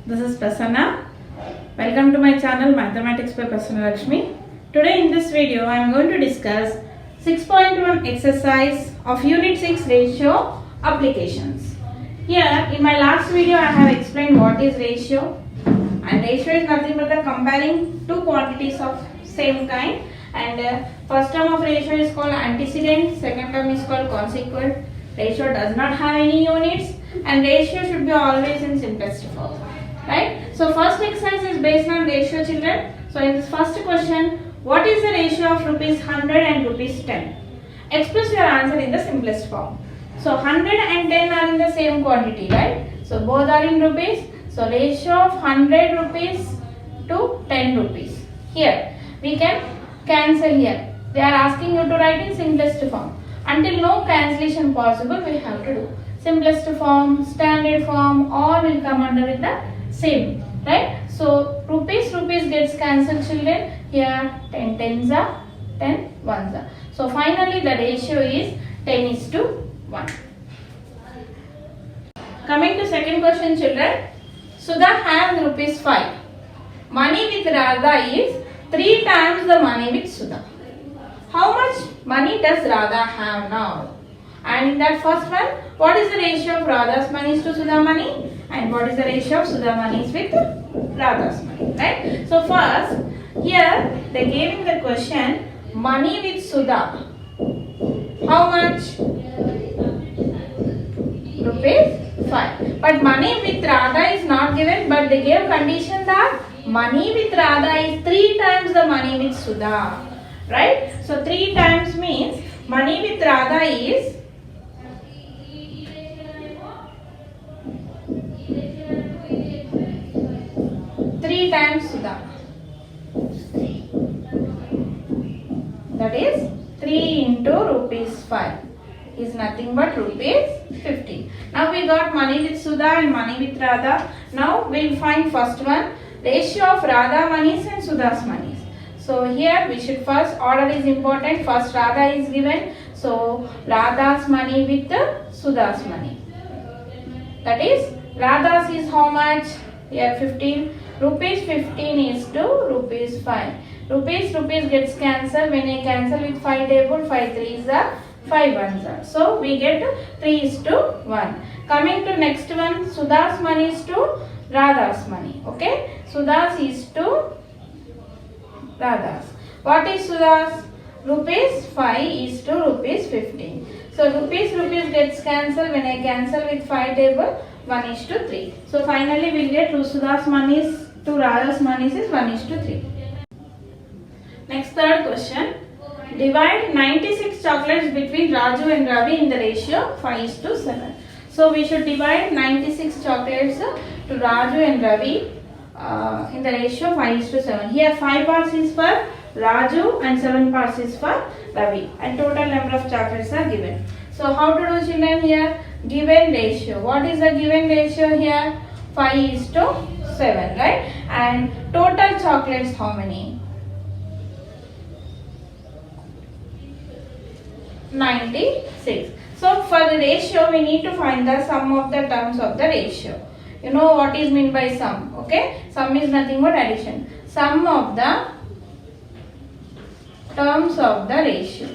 This is Prasanna. Welcome to my channel Mathematics by Prasanna Lakshmi. Today in this video I am going to discuss 6.1 exercise of Unit 6 ratio applications. Here in my last video I have explained what is ratio, and ratio is nothing but the comparing two quantities of same kind, and first term of ratio is called antecedent, second term is called consequent. Ratio does not have any units and ratio should be always in simplest form, right? So first exercise is based on ratio, children. So in this first question, what is the ratio of rupees 100 and rupees 10? Express your answer in the simplest form. So 100 and 10 are in the same quantity, right? So both are in rupees. So ratio of 100 rupees to 10 rupees. Here we can cancel here. They are asking you to write in simplest form. Until no cancellation possible, we have to do simplest form, standard form, all will come under in the same, right? So rupees gets cancelled, children. Here 10 tens are 10 ones are. So finally the ratio is 10:1. Coming to second question, children. Sudha has rupees 5. Money with Radha is 3 times the money with Sudha. How much money does Radha have now? And in that first one, what is the ratio of Radha's monies to Sudha money? And what is the ratio of Sudha monies with Radha's money? Right? So first, here they gave in the question, money with Sudha. How much? Rupees 5. But money with Radha is not given, but they gave condition that money with Radha is 3 times the money with Sudha. Right? So 3 times means money with Radha is 3 times Sudha. That is 3 into rupees 5 is nothing but rupees 15. Now we got money with Sudha and money with Radha. Now we will find first one, ratio of Radha monies and Sudha's monies. So here we should first, order is important. First Radha is given. So Radha's money with Sudha's money. That is Radha's is how much? Here 15. Rupees 15 is to rupees 5. Rupees gets cancelled. When I cancel with 5 table, 5 3s are 5 1s are. So we get 3:1. Coming to next one, Sudha's money is to Radha's money. Okay. Sudha's is to Radha's. What is Sudha's? Rupees 5 is to rupees 15. So rupees gets cancelled. When I cancel with 5 table, 1:3. So finally we will get Sudha's monies to Radha's monies is 1:3. Next third question. Divide 96 chocolates between Raju and Ravi in the ratio 5:7. So we should divide 96 chocolates to Raju and Ravi in the ratio 5:7. Here 5 parts is for Raju and 7 parts is for Ravi, and total number of chocolates are given. So how to do, children? Here given ratio. What is the given ratio here? 5:7, right? And total chocolates how many? 96. So for the ratio we need to find the sum of the terms of the ratio. You know what is meant by sum, okay? Sum is nothing but addition. Sum of the terms of the ratio.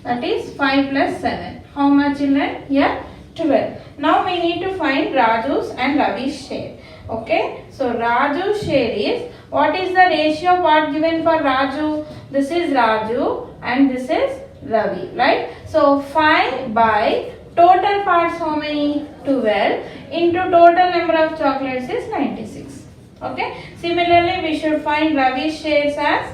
That is 5 plus 7. How much, children? Here 12. Now we need to find Raju's and Ravi's share. Okay? So Raju's share is, what is the ratio of what given for Raju? This is Raju and this is Ravi, right? So 5 by total parts how many? 12 into total number of chocolates is 96. Okay. Similarly, we should find Ravi's shares as,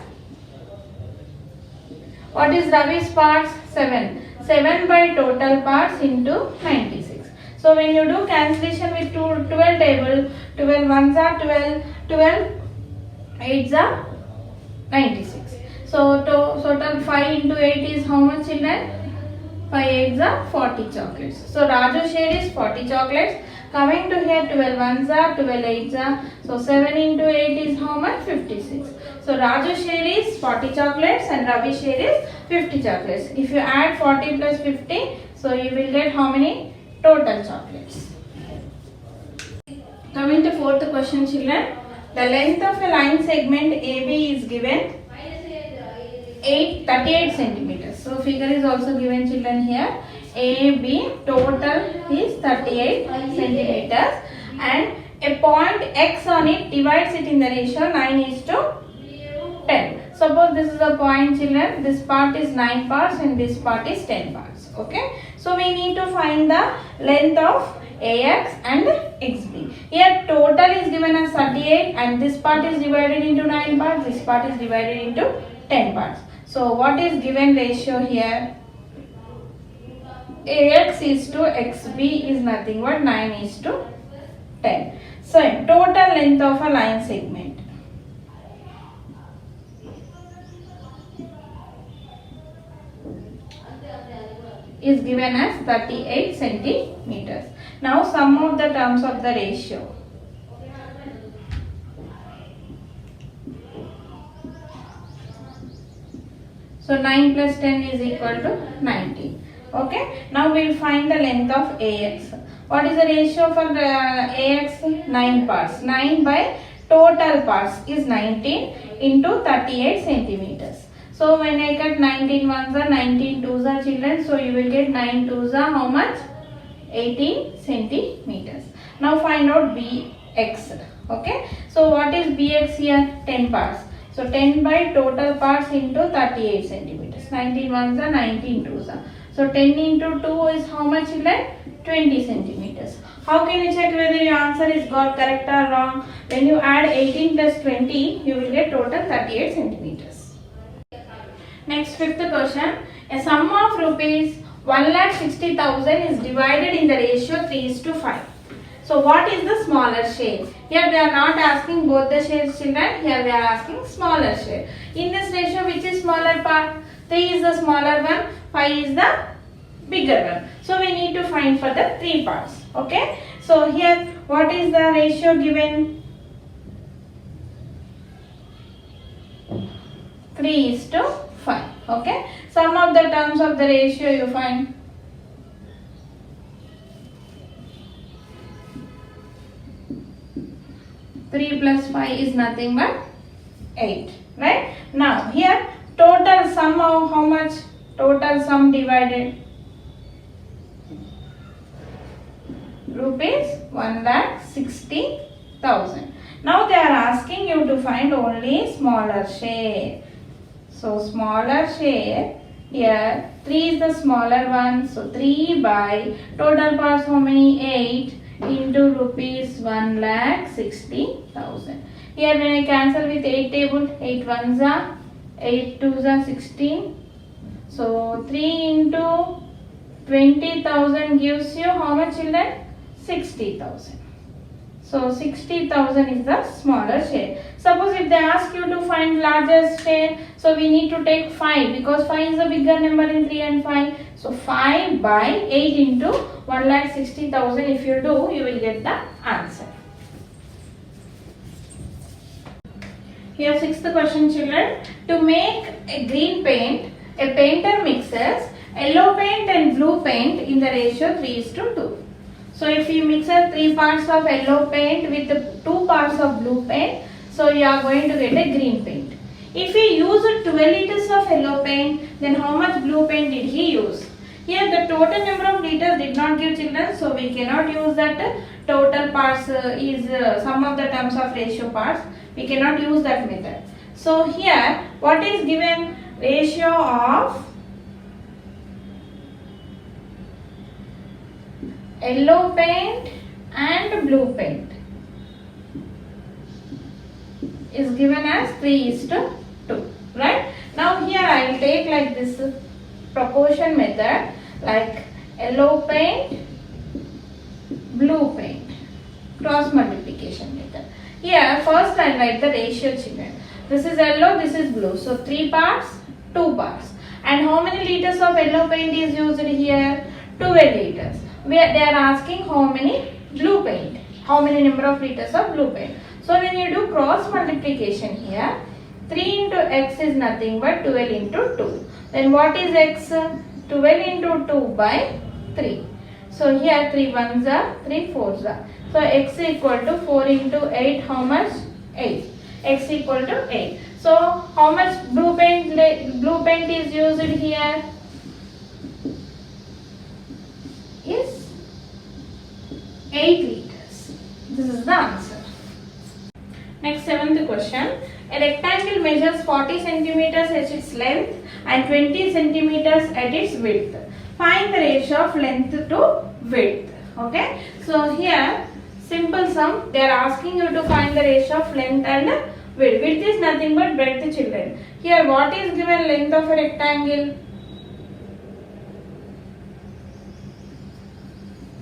what is Ravi's parts? 7. 7 by total parts into 96. So when you do cancellation with 12 table, 12 ones are 12, 12 8s are 96. So total 5 into 8 is how much, children? 5 8s are 40 chocolates. So Raju's share is 40 chocolates. Coming to here, 12 ones are, 12 8s are. So 7 into 8 is how much? 56. So Raju's share is 40 chocolates and Ravi's share is 50 chocolates. If you add 40 plus 50, so you will get how many? Total chocolates. fourth question, children. The length of a line segment AB is given 38 centimeters. So figure is also given, children, here. AB total is 38 centimeters and a point X on it divides it in the ratio 9:10. Suppose this is a point, children. This part is 9 parts and this part is 10 parts. Okay. So we need to find the length of AX and XB. Here total is given as 38 and this part is divided into 9 parts. This part is divided into 10 parts. So what is given ratio here? AX is to XB is nothing but 9:10. So total length of a line segment is given as 38 centimeters. Now sum of the terms of the ratio. So 9 plus 10 is equal to 19. Okay. Now we will find the length of AX. What is the ratio for AX? 9 parts. 9 by total parts is 19 into 38 centimeters. So when I cut 19 ones are 19 twos are, children. So you will get 9 twos are how much? 18 centimeters. Now find out BX. Okay. So what is BX here? 10 parts. So 10 by total parts into 38 centimeters. 19 ones are 19 twos are. So 10 into 2 is how much, children? 20 centimeters. How can you check whether your answer is got correct or wrong? When you add 18 plus 20, you will get total 38 centimeters. Next, fifth question. A sum of rupees 1,60,000 is divided in the ratio 3:5. So what is the smaller share? Here they are not asking both the shares, children. Here they are asking smaller share. In this ratio, which is smaller part? 3 is the smaller one, 5 is the bigger one. So we need to find for the 3 parts. Okay. So here what is the ratio given? 3:5. Okay. Sum of the terms of the ratio you find. Three plus 5 is nothing but 8. Right. Now here total sum of how much? Total sum divided rupees 1,60,000. Now they are asking you to find only smaller share. So smaller share, here 3 is the smaller one. So 3 by total parts how many? 8 into rupees 1,60,000. Here when I cancel with 8 table, 8 ones are 8 twos are 16. So 3 into 20,000 gives you how much, children? 60,000. So 60,000 is the smaller share. Suppose if they ask you to find larger share, so we need to take 5 because 5 is a bigger number in 3 and 5. So 5 by 8 into 1,60,000. If you do, you will get the answer. Here sixth question, children. To make a green paint, a painter mixes yellow paint and blue paint in the ratio 3:2. So if you mix 3 parts of yellow paint with 2 parts of blue paint, so you are going to get a green paint. If he used 12 liters of yellow paint, then how much blue paint did he use? Here the total number of liters did not give, children, so we cannot use that total parts is sum of the terms of ratio parts. We cannot use that method. So here what is given? Ratio of yellow paint and blue paint is given as 3:2. Right? Now here I will take like this proportion method, like yellow paint, blue paint, cross multiplication method. Here first I write the ratio, children. This is yellow, this is blue. So 3 parts, 2 parts. And how many liters of yellow paint is used here? 12 liters. They are asking how many blue paint, how many number of liters of blue paint. So when you do cross multiplication here, 3 into x is nothing but 12 into 2. Then what is x? 12 into 2 by 3. So here 3 ones are, 3 fours are. So x equal to 4 into 8, how much? 8. X equal to 8. So how much blue paint is used here? Is 8 liters. This is the answer. Next, 7th question. A rectangle measures 40 centimeters at its length and 20 centimeters at its width. Find the ratio of length to width. Okay. So here, simple sum. They are asking you to find the ratio of length and width. Width is nothing but breadth, children. Here, what is given length of a rectangle?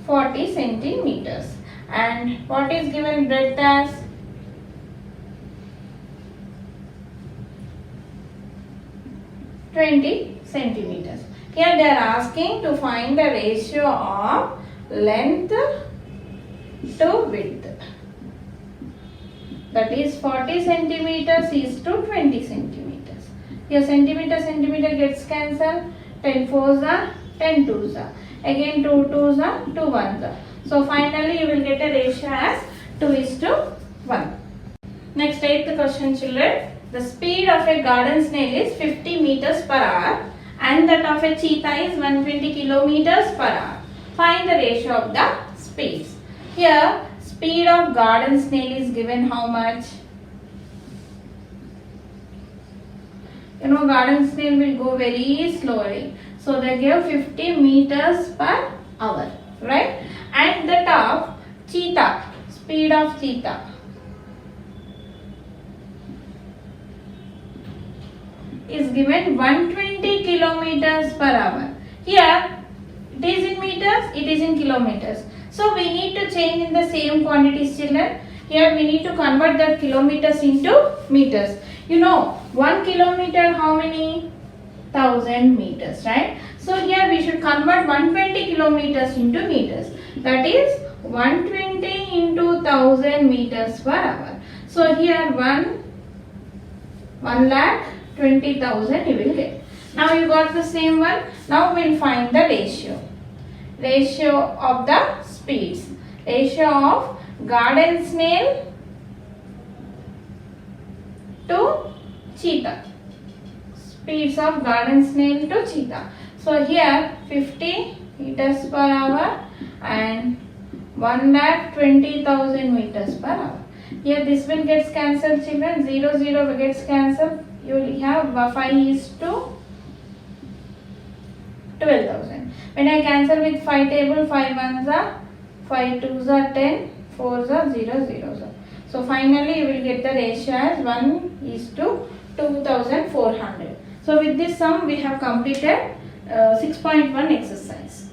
40 centimeters. And what is given breadth as? 20 centimeters. Here they are asking to find the ratio of length to width. That is 40 centimeters is to 20 centimeters. Here centimeter gets cancelled. 10 4s are 10 2s are. Again 2 2s are 2 1s are. So finally you will get a ratio as 2:1. Next, 8th question, children. The speed of a garden snail is 50 meters per hour and that of a cheetah is 120 kilometers per hour. Find the ratio of the speeds. Here, speed of garden snail is given how much? You know, garden snail will go very slowly. So they give 50 meters per hour, right? And that of cheetah, speed of cheetah is given 120 kilometers per hour. Here it is in meters, it is in kilometers. So we need to change in the same quantities, children. Here we need to convert the kilometers into meters. You know, 1 kilometer how many? 1000 meters, right? So here we should convert 120 kilometers into meters. That is 120 into 1000 meters per hour. So here 1,20,000 you will get. Now you got the same one. Now we will find the ratio. Ratio of the speeds. Ratio of garden snail to cheetah. Speeds of garden snail to cheetah. So here 50 meters per hour and 1,20,000 meters per hour. Here this will get cancelled, children. 0 0 gets cancelled. You will have 5 is to 12,000. When I cancel with 5 table, 5 1s are 5 2s are 10, 4s are 0 0s are. So finally you will get the ratio as 1 is to 2,400. So with this sum we have completed 6.1 exercise.